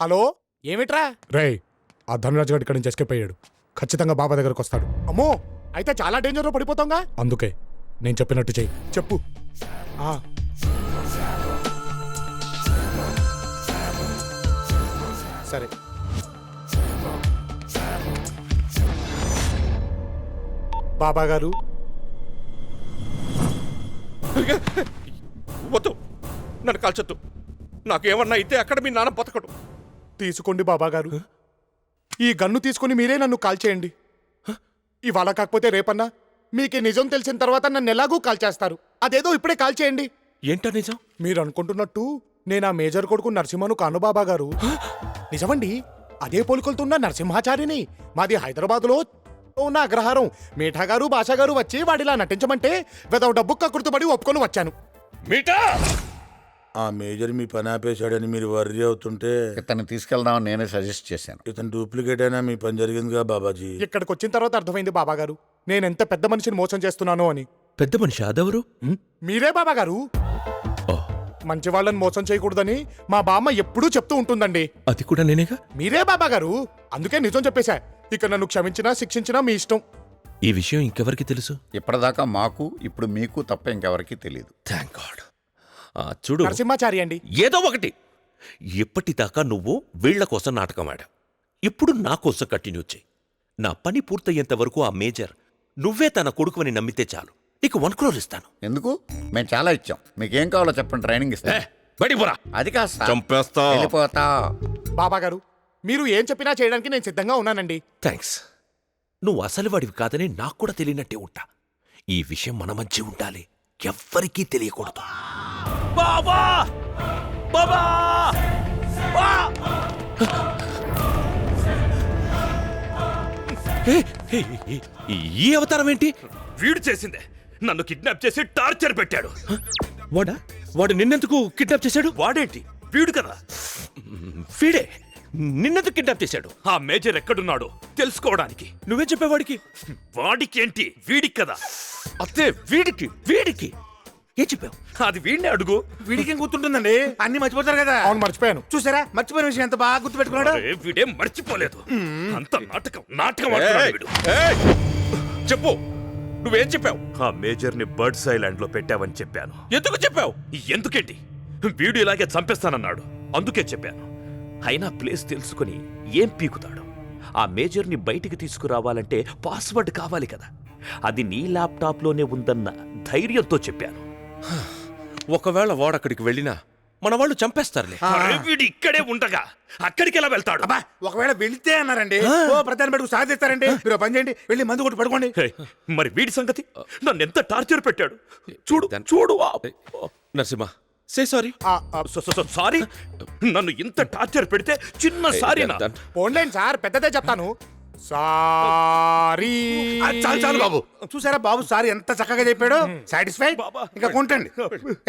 Hello ఏమిట్రా? రే ఆ ధనరాజ్ గారి ఇక్కడి నుంచి ఎస్కేప్ అయ్యాడు. ఖచ్చితంగా బాబా దగ్గరకు వస్తాడు. అమ్మో అయితే చాలా డేంజర్లో పడిపోతాంగా. అందుకే నేను చెప్పినట్టు చెయ్యి. చెప్పు. సరే బాబా గారు. వద్దు, నన్ను కాల్చొద్దు. నాకేమన్నా అయితే అక్కడ మీ నాన్న బతకడు. తీసుకోండి బాబా గారు, ఈ గన్ను తీసుకుని మీరే నన్ను కాల్చేయండి. ఇవాళ కాకపోతే రేపన్నా మీకు నిజం తెలిసిన తర్వాత నన్ను ఎలాగూ కాల్చేస్తారు. అదేదో ఇప్పుడే కాల్చేయండి. ఏంటో నిజం? మీరు అనుకుంటున్నట్టు నేను ఆ మేజర్ కొడుకు నరసింహను కాను బాబా గారు. నిజమండి, అదే పోలికలుతున్న నరసింహాచారిని. మాది హైదరాబాద్లో ఉన్న అగ్రహారం. మీఠా గారు భాషా గారు వచ్చి వాడిలా నటించమంటే వెదవ డబ్బు కక్కుర్తుపడి ఒప్పుకొని వచ్చాను. మీఠా, ఆ మేజర్ మీ పని ఆపేశాడని మీరు వర్రీ అవుతుంటే ఇతన్ని తీసుకెళ్దామని నేనే సజెస్ట్ చేశాను. ఇతను డూప్లికేట్ అయినా మీ పని జరిగిందిగా బాబాజీ. ఇక్కడికి వచ్చిన తర్వాత అర్థమైంది బాబా గారు, నేనెంత పెద్ద మనిషిని మోసం చేస్తున్నానో అని. పెద్ద మనిషి అదెవరు? మీరే బాబా గారు. మంచి వాళ్ళని మోసం చేయకూడదని మా బామ్మ ఎప్పుడూ చెప్తూ ఉంటుందండి. అది కూడా నేనేగా. మీరే బాబా గారు, అందుకే నిజం చెప్పేశా. ఇక నన్ను క్షమించినా శిక్షించినా మీ ఇష్టం. ఈ విషయం ఇంకెవరికి తెలుసు? ఇప్పటిదాకా మాకు, ఇప్పుడు మీకు తప్ప ఇంకెవరికి తెలియదు. Thank God. చూడు నరసింహాచారి అండి. ఏదో ఒకటి. ఇప్పటిదాకా నువ్వు వీళ్ల కోసం నాటకం ఆడావు, ఇప్పుడు నా కోసం కంటిన్యూ చేయి. నా పని పూర్తయ్యేంత వరకు ఆ మేజర్ నువ్వే తన కొడుకుని నమ్మితే చాలు. నీకు 1 crore ఇస్తాను. ఎందుకు? మేము చాలా ఇచ్చాం. మీకేం కావాలో చెప్పండి, ట్రైనింగ్ ఇస్తాం. బడిపోరా, అది కాదు సార్. చంపేస్తా. వెళ్ళిపోతా. బాబా గారు, మీరు ఏం చెప్పినా చేయడానికి నేను సిద్ధంగా ఉన్నానండి. థ్యాంక్స్. నువ్వు అసలు వాడివి కాదని నాకు కూడా తెలియనట్టే ఉంటా. ఈ విషయం మన మధ్య ఉండాలి, ఎవ్వరికీ తెలియకూడదు. బాబా బాబా ఈ అవతారం ఏంటి? వీడు చేసిందే. నన్ను కిడ్నాప్ చేసి టార్చర్ పెట్టాడు. వాడు నిన్నెందుకు కిడ్నాప్ చేశాడు? వాడేంటి, వీడు కదా. వీడే నిన్నెందుకు కిడ్నాప్ చేశాడు? ఆ మేజర్ ఎక్కడున్నాడో తెలుసుకోవడానికి. నువ్వే చెప్పేవాడికి. వాడికేంటి, వీడికి కదా. అత్తే వీడికి వీడికి ఏం చెప్పావు? అది వీడిని అడుగు. వీడికి గుర్తుంటుందండి, అన్ని మర్చిపోతారు కదా. అవును, మర్చిపోయాను. చూసారా, మర్చిపోయిన విషయం ఎంత బాగా గుర్తు పెట్టుకున్నాడు. వీడేం మర్చిపోలేదు. అంత నాటకం ఆడుతున్నాడు వీడు. చెప్పు, నువ్వేం చెప్పావు? ఆ మేజర్ ని బర్డ్స్ ఐలాండ్ లో పెట్టావని చెప్పాను. ఎందుకు చెప్పావు? ఎందుకేంటి, వీడు ఇలాగే చంపేస్తానన్నాడు, అందుకే చెప్పాను. అయినా ప్లేస్ తెలుసుకుని ఏం పీకుతాడు? ఆ మేజర్ ని బయటికి తీసుకురావాలంటే పాస్వర్డ్ కావాలి కదా. అది నీ ల్యాప్టాప్ లోనే ఉందన్న ధైర్యంతో చెప్పాను. ఒకవేళ వాడక్కడికి వెళ్ళినా మన వాళ్ళు చంపేస్తారులే. వీడు ఇక్కడే ఉండగా అక్కడికి ఎలా వెళ్తాడు? అబ్బా, ఒకవేళ వెళితే అన్నారండి, ఓ ప్రధాని బడుకు సాధిస్తారండి. మీరు పని చేయండి, వెళ్ళి మందు కొట్టి పడుకోండి. మరి వీడి సంగతి? నన్ను ఎంత టార్చర్ పెట్టాడు చూడు చూడు. Narasimha, say sorry. సారీ? నన్ను ఇంత టార్చర్ పెడితే చిన్న సారీ. పోన్లేండి సార్, పెద్దదే చెప్తాను. సారీ. చాలు చాలు బాబు. చూసారా బాబు సార్ ఎంత చక్కగా చెప్పాడు. సాటిస్ఫైడ్? ఇంకా కొంటండి,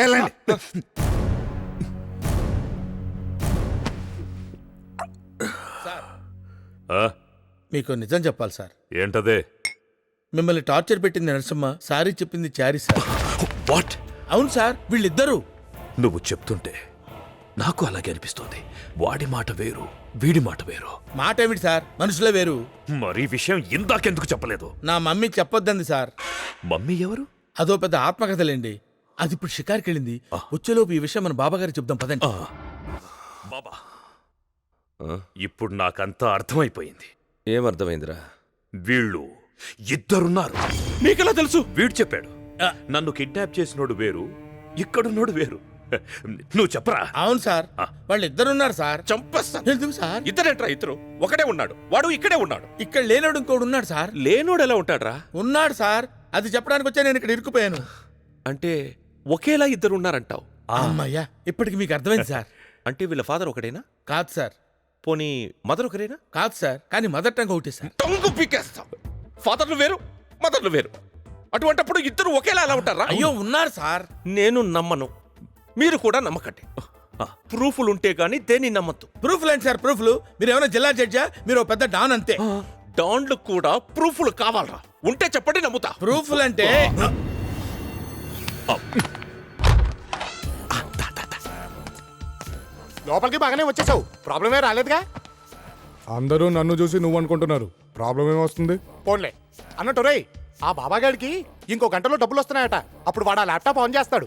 వెళ్ళండి. మీకు నిజం చెప్పాలి సార్. ఏంటదే? మిమ్మల్ని టార్చర్ పెట్టింది నరసింహ, సారీ చెప్పింది చారీ సార్. వాట్? అవును సార్, వీళ్ళిద్దరూ. నువ్వు చెప్తుంటే నాకు అలాగే అనిపిస్తుంది. వాడి మాట వేరు, వీడి మాట వేరు. మాట ఏమిటి సార్, మనుషులే వేరు. మరి విషయం ఇందాకెందుకు చెప్పలేదు? నా మమ్మీ చెప్పొద్దంది సార్. మమ్మీ ఎవరు? అదో పెద్ద ఆత్మకథలేండి. అది ఇప్పుడు షికార్కి వెళ్ళింది. వచ్చేలోపు ఈ విషయం మన బాబాగారికి చెప్దాం పదండి. బాబా, ఇప్పుడు నాకంతా అర్థమైపోయింది. ఏమర్థమైందిరా? వీళ్ళు ఇద్దరున్నారు. నీకెలా తెలుసు? వీడు చెప్పాడు. నన్ను కిడ్నాప్ చేసినోడు వేరు, ఇక్కడున్నోడు వేరు. నువ్వు చెప్పరా? అవును సార్, వాళ్ళిద్దరున్నారు సార్. చంపేస్తాను. ఎందుకు సార్? ఇద్దరేంట్రా? ఇద్దరు ఒకడే ఉన్నాడు. వాడు ఇక్కడే ఉన్నాడు. ఇక్కడ లేనోడు ఇంకోడు ఉన్నాడు సార్. లేనోడు ఎలా ఉంటాడ్రా? ఉన్నాడు సార్, అది చెప్పడానికి వచ్చా నేను ఇక్కడ ఇరుక్కుపోయాను. అంటే ఒకేలా ఇద్దరు ఉన్నారంటావు? అమ్మయ్యా, ఇప్పటికి మీకు అర్థమైంది సార్. అంటే వీళ్ళ ఫాదర్ ఒకడేనా? కాదు సార్. పోనీ మదర్ ఒకరేనా? కాదు సార్, కానీ మదర్ టంగ్ ఒకటే సార్. టంగు పీకేస్తాం. ఫాదర్లు వేరు, మదర్లు వేరు. అటువంటప్పుడు ఇద్దరు ఒకేలా ఎలా ఉంటారా? అయ్యో, ఉన్నారు సార్. నేను నమ్మను, మీరు కూడా నమ్మకండి. ప్రూఫ్లు ఉంటే గానీ దేన్ని నమ్మద్దు. ప్రూఫ్లు ఏంటి సార్ ప్రూఫ్లు? మీరు ఏమైనా జిల్లా జడ్జా? మీరు పెద్ద డాన్ అంతే. డాన్లు కూడా ప్రూఫ్లు కావాలరా? ఉంటే చెప్పండి, నమ్ముతా. ప్రూఫ్లు అంటే లోపలికి బాగానే వచ్చేసావు, ప్రాబ్లం ఏ రాలేదుగా. అందరూ నన్ను చూసి నువ్వు అనుకుంటున్నారు, ప్రాబ్లం ఏమొస్తుంది? పోన్లే అన్నట్టు రేయ్, ఆ బాబాగాడికి ఇంకో గంటలో డబ్బులు వస్తున్నాయట, అప్పుడు వాడు ఆ ల్యాప్టాప్ ఆన్ చేస్తాడు.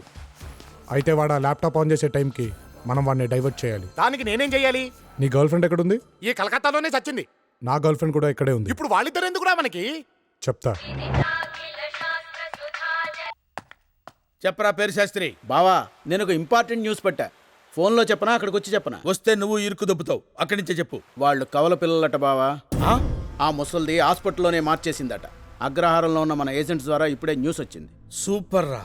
అయితే వాడు ఆ ల్యాప్టాప్ ఆన్ చేసే టైంకి మనం వాడిని డైవర్ట్ చేయాలి. దానికి నేనేం చేయాలి? నీ గర్ల్ ఫ్రెండ్ ఎక్కడుంది? ఈ కలకత్తాలోనే చచ్చింది. నా గర్ల్ ఫ్రెండ్ కూడా ఇక్కడే ఉంది. ఇప్పుడు వాళ్ళిద్దరు ఎందుకురా మనకి? చెప్తా. చెప్పరా పేరు శాస్త్రి. బావా నేను ఒక ఇంపార్టెంట్ న్యూస్ పెట్టా. ఫోన్లో చెప్పనా అక్కడికి వచ్చి చెప్పనా? వస్తే నువ్వు ఇరుకు దొబ్బుతావు, అక్కడి నుంచే చెప్పు. వాళ్ళు కవల పిల్లలట బావా. ఆ ముసల్ది హాస్పిటల్లోనే మార్చేసిందట. అగ్రహారంలో ఉన్న మన ఏజెంట్స్ ద్వారా ఇప్పుడే న్యూస్ వచ్చింది. సూపర్ రా.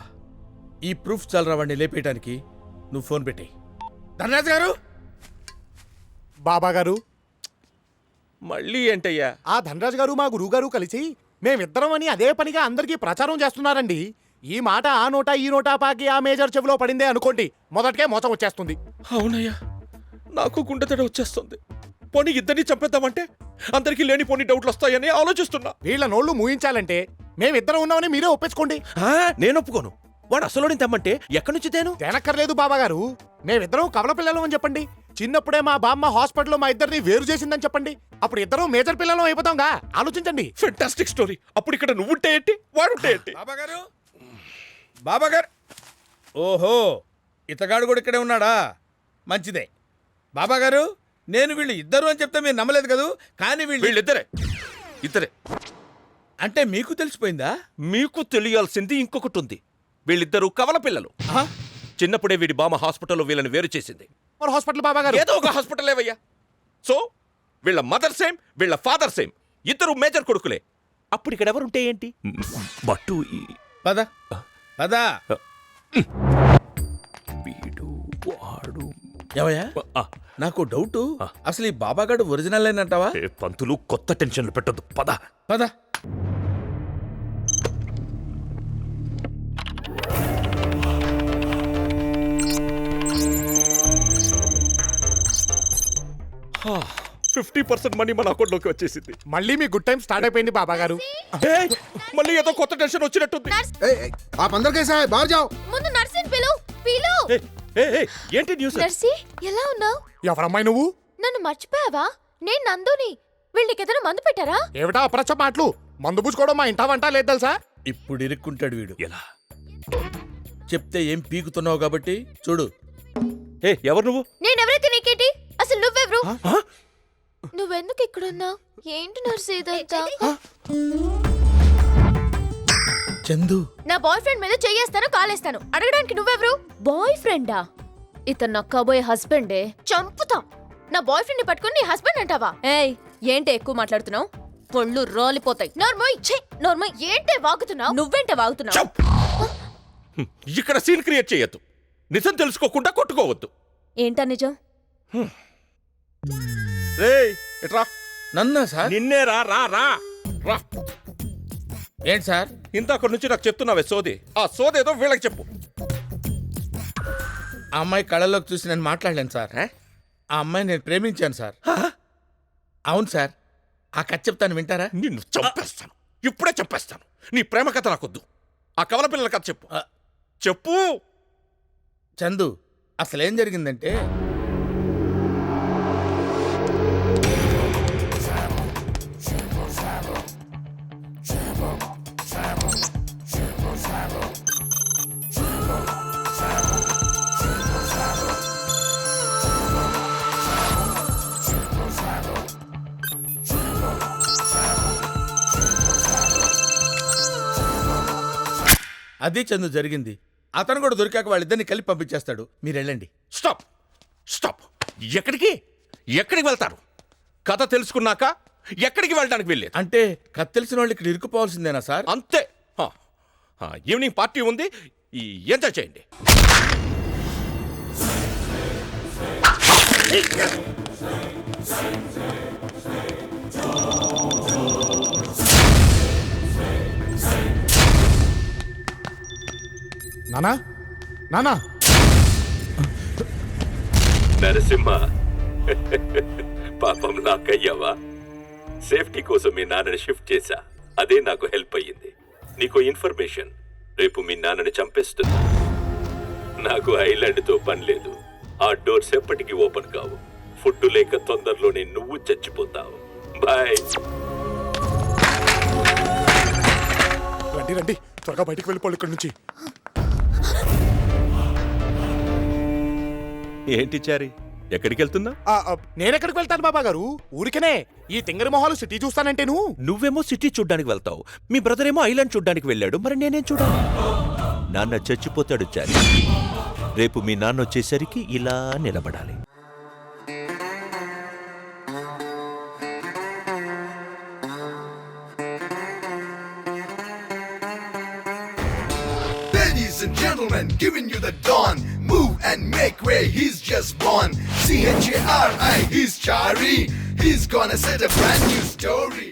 ఈ ప్రూఫ్ చాలరా వాడిని లేపేయటానికి. నువ్వు ఫోన్ పెట్టేయ్. ధనరాజ్ గారు. బాబా గారు, మళ్ళీ ఏంటయ్యా? ఆ ధనరాజ్ గారు మా గురువు గారు కలిసి మేమిద్దరం అని అదే పనిగా అందరికీ ప్రచారం చేస్తున్నారండి. ఈ మాట ఆ నోటా ఈ నోటా పాకి ఆ మేజర్ చెవిలో పడిందే అనుకోండి, మొదటికే మోసం వచ్చేస్తుంది. అవునయ్యా, నాకు గుండెతడ వచ్చేస్తుంది. పోనీ ఇద్దరిని చంపేద్దామంటే అందరికీ లేని పోనీ డౌట్లు వస్తాయని ఆలోచిస్తున్నా. వీళ్ళ నోళ్లు మూయించాలంటే మేమిద్దరం ఉన్నామని మీరే ఒప్పించుకోండి. నేను ఒప్పుకోను. వాడు అసలు తెమ్మంటే ఎక్కడి నుంచి తేను? తేనక్కర్లేదు బాబా గారు, మేమిద్దరం కవల పిల్లలం అని చెప్పండి. చిన్నప్పుడే మా బామ్మ హాస్పిటల్లో మా ఇద్దరిని వేరు చేసిందని చెప్పండి. అప్పుడు ఇద్దరం మేజర్ పిల్లలం అయిపోతాంగా. ఆలోచించండి. Fantastic story. అప్పుడు ఇక్కడ నువ్వుంటే ఏంటి, వాడుంటే ఏంటి? బాబా గారు, బాబా గారు. ఓహో, ఇతగాడు కూడా ఇక్కడే ఉన్నాడా? మంచిదే. బాబా గారు, నేను వీళ్ళు ఇద్దరు అని చెప్తే మీరు నమ్మలేదు కదూ, కానీ వీళ్ళిద్దరే. ఇద్దరే అంటే మీకు తెలిసిపోయిందా? మీకు తెలియాల్సింది ఇంకొకటి ఉంది. వీళ్ళిద్దరూ కవల పిల్లలు. చిన్నప్పుడే వీడి బామ్మ హాస్పిటల్లో వీళ్ళని వేరు చేసింది. మరి హాస్పిటల్ బాబా గారు ఏదో ఒక హాస్పిటల్ ఏవయ్యా. సో వీళ్ళ మదర్ సేమ్, వీళ్ళ ఫాదర్ సేమ్, ఇద్దరు మేజర్ కొడుకులే. అప్పుడు ఇక్కడ ఎవరుంటే ఏంటి? బట్టు పద పద. వీడు వాడు. ఏవయ్యా, నాకు డౌట్, అసలు ఈ బాబాగాడు ఒరిజినల్ అంటావా? పంతులు, కొత్త టెన్షన్లు పెట్టొద్దు. పద పద. హా, 50% మనీ మన అకౌంట్లోకి వచ్చేసింది. మళ్ళీ మీ గుడ్ టైం స్టార్ట్ అయిపోయింది బాబా గారు. ఏయ్, మళ్ళీ ఏదో కొత్త టెన్షన్ వచ్చినట్టుంది. आप अंदर कैसा है बाहर जाओ. ముందు నర్సిని పిలు పిలు. ఏయ్, ఏయ్, ఏయ్, ఏంటి న్యూస్? నర్సి ఎలా ఉన్నావు? ఎవరమ్మాయి నువ్వు? నన్ను మర్చిపోయావా? నేను నందుని. వీళ్ళకి ఏదైనా మందు పెట్టారా? ఏమిటా అప్రచ్చ మాటలు? మందు పుచ్చుకోవడం మా ఇంటా వంట లేదు తెలుసా? ఇప్పుడు ఇరుక్కుంటాడు వీడు. ఎలా చెప్తే ఏం పీకుతున్నావు కాబట్టి చూడు. ఏ ఎవరు నువ్వు? నేనెవరైతే నీకేంటి? అసలు నువ్వెవరు? నువ్వెందుకు ఇక్కడున్నావు? ఏంటి నర్సి ఇదంతా? చందు, నా బాయ్ ఫ్రెండ్ మీద చెయ్యేస్తాను, కాలేస్తాను. అడగడానికి నువ్వెవరు? బాయ్ ఫ్రెండా? ఇతను నా కాబోయే హస్బెండే. చంపుతా. నా బాయ్ ఫ్రెండ్ ని పట్టుకుని నీ హస్బెండ్ అంటావా? ఏయ్, ఏంటి ఎక్కువ మాట్లాడుతున్నావు? పొళ్ళు రోలిపోతాయి. నోర్మోయ్, ఛీ నోర్మోయ్. ఏంటే వాగుతున్నావు? నువ్వేంటే వాగుతున్నావు? చంప్. ఇక్కడ సీన్ క్రియేట్ చేయొద్దు. నిజం తెలుసుకోకుండా కొట్టుకోవద్దు. ఏంటా నిజం? రేయ్, ఇట్రా. నన్నా సార్? నిన్నే రా రా రా రా. ఏంటి సార్? ఇంతక్కడి నుంచి నాకు చెప్తున్నావే సోది. ఆ సోదేదో వీళ్ళకి చెప్పు. ఆ అమ్మాయి కళ్ళలోకి చూసి నేను మాట్లాడలేను సార్. ఆ అమ్మాయి నేను ప్రేమించాను సార్. అవును సార్. ఆ కథ చెప్తాను, వింటారా? నిన్ను చంపేస్తాను, ఇప్పుడే చంపేస్తాను. నీ ప్రేమ కథ నాకొద్దు. ఆ కవల పిల్లల కథ చెప్పు. చెప్పు. చందు, అసలేం జరిగిందంటే, అదే చందు జరిగింది. అతను కూడా దొరికాక వాళ్ళిద్దరిని కలిపి పంపించేస్తాడు. మీరు వెళ్ళండి. Stop stop. ఎక్కడికి ఎక్కడికి వెళ్తారు? కథ తెలుసుకున్నాక ఎక్కడికి వెళ్ళడానికి వెళ్ళేది? అంటే కథ తెలిసిన వాళ్ళు ఇక్కడ ఇరుక్కుపోవాల్సిందేనా సార్? అంతే. ఈవినింగ్ పార్టీ ఉంది, ఎంజాయ్ చేయండి. నానా నానా. నరసింహ, పాపం నాకయ్యావా? సేఫ్టీ కోసం మీ నాన్నని షిఫ్ట్ చేశా. అదే నాకు హెల్ప్ అయ్యింది. నీకు ఇన్ఫర్మేషన్, రేపు మీ నాన్నని చంపేస్తుంది. నాకు ఐలాండ్తో పని లేదు. ఆ డోర్స్ ఎప్పటికీ ఓపెన్ కావు. ఫుడ్ లేక తొందరలోనే నువ్వు చచ్చిపోతావు. బాయ్. రండి రండి, త్వరగా బయటికి వెళ్ళిపోవాలి ఇక్కడి నుంచి. ఏంటి చారి, ఎక్కడికి వెళ్తున్నా? నేనెక్కడికి వెళ్తాను బాబా గారు? ఊరికనే ఈ తింగరి మొహాలు సిటీ చూస్తానంటేను. నువ్వేమో సిటీ చూడ్డానికి వెళ్తావు, మీ బ్రదర్ ఏమో ఐలాండ్ చూడ్డానికి వెళ్ళాడు. మరి నేనేం చూడాలి? నాన్న చచ్చిపోతాడు చారి. రేపు మీ నాన్న వచ్చేసరికి ఇలా నిలబడాలి. Ladies and gentlemen, giving you the dawn. Move and make way, he's just born. C-H-A-R-I, he's Chari. He's gonna set a brand new story.